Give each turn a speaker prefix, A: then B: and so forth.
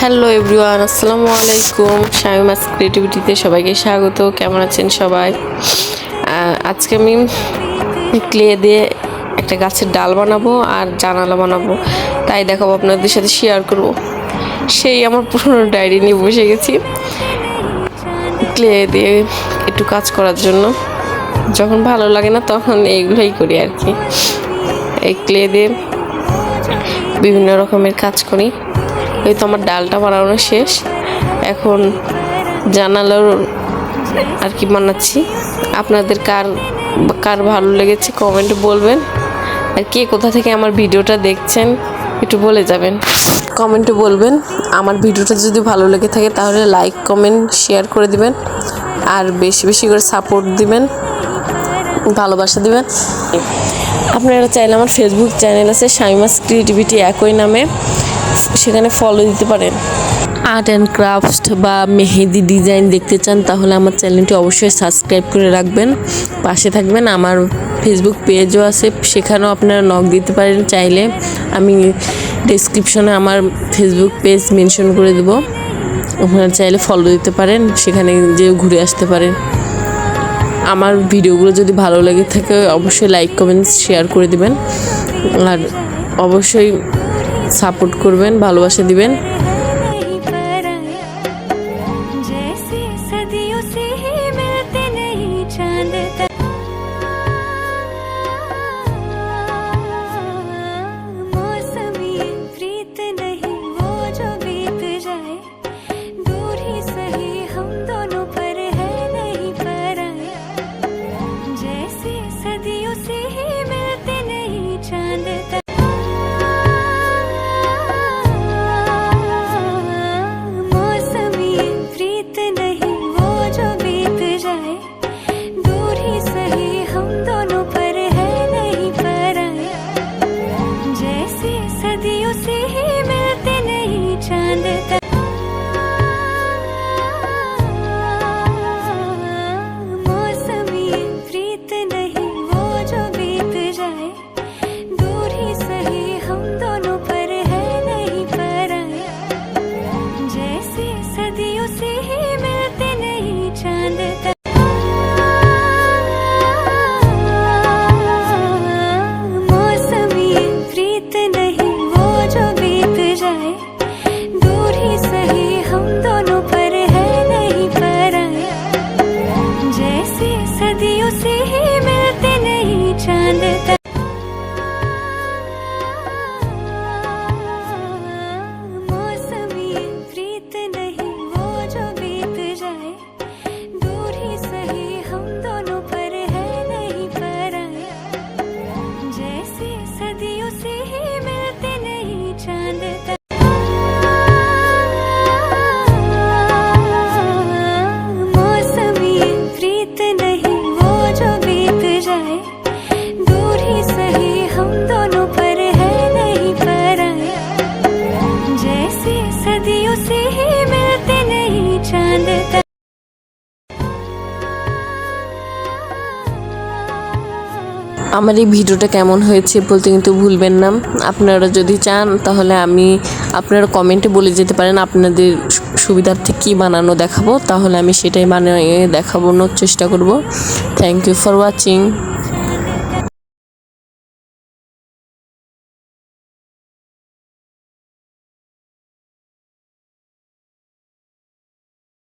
A: Hello everyone, আসসালামু আলাইকুম। শামিমাস ক্রিয়েটিভিটিতে সবাইকে স্বাগত। কেমন আছেন সবাই? আজকে আমি ক্লে দিয়ে একটা গাছের ডাল বানাবো আর জানালা বানাবো, তাই দেখাবো, আপনাদের সাথে শেয়ার করব। সেই আমার পুরনো ডায়েরি নিয়ে বসে গেছি ক্লে দিয়ে একটু কাজ করার জন্য। যখন ভালো লাগে না তখন এইগুলোই করি আর কি। এই ক্লে দিয়ে বিভিন্ন রকমের কাজ করি। এই তো আমার ডালটা বানানো শেষ, এখন জানালার আর কি বানাচ্ছি। আপনাদের কার ভালো লেগেছে কমেন্টে বলবেন, আর কে কোথা থেকে আমার ভিডিওটা দেখছেন একটু বলে যাবেন, কমেন্টে বলবেন। আমার ভিডিওটা যদি ভালো লেগে থাকে তাহলে লাইক কমেন্ট শেয়ার করে দিবেন, আর বেশি বেশি করে সাপোর্ট দিবেন, ভালোবাসা দিবেন। আপনারা চাইলে আমার ফেসবুক চ্যানেল আছে শামিমাস ক্রিয়েটিভিটি, একই নামে, সেখানে ফলো দিতে পারেন। আর্ট অ্যান্ড ক্রাফট বা মেহেদি ডিজাইন দেখতে চান তাহলে আমার চ্যানেলটি অবশ্যই সাবস্ক্রাইব করে রাখবেন, পাশে থাকবেন। আমার ফেসবুক পেজও আছে, সেখানেও আপনারা নক দিতে পারেন চাইলে। আমি ডেসক্রিপশনে আমার ফেসবুক পেজ মেনশন করে দেবো, আপনারা চাইলে ফলো দিতে পারেন, সেখানে যেয়ে ঘুরে আসতে পারেন। আমার ভিডিওগুলো যদি ভালো লেগে থাকে অবশ্যই লাইক কমেন্ট শেয়ার করে দিবেন, আর অবশ্যই সাপোর্ট করবেন, ভালোবাসা দিবেন। আমার এই ভিডিওটা কেমন হয়েছে বলতে কিন্তু ভুলবেন না। আপনারা যদি চান তাহলে আপনারা কমেন্টে বলে যেতে পারেন আপনাদের সুবিধার্থে কী বানানো দেখাবো, তাহলে আমি সেটাই বানিয়ে দেখানোর চেষ্টা করব। Thank you for watching.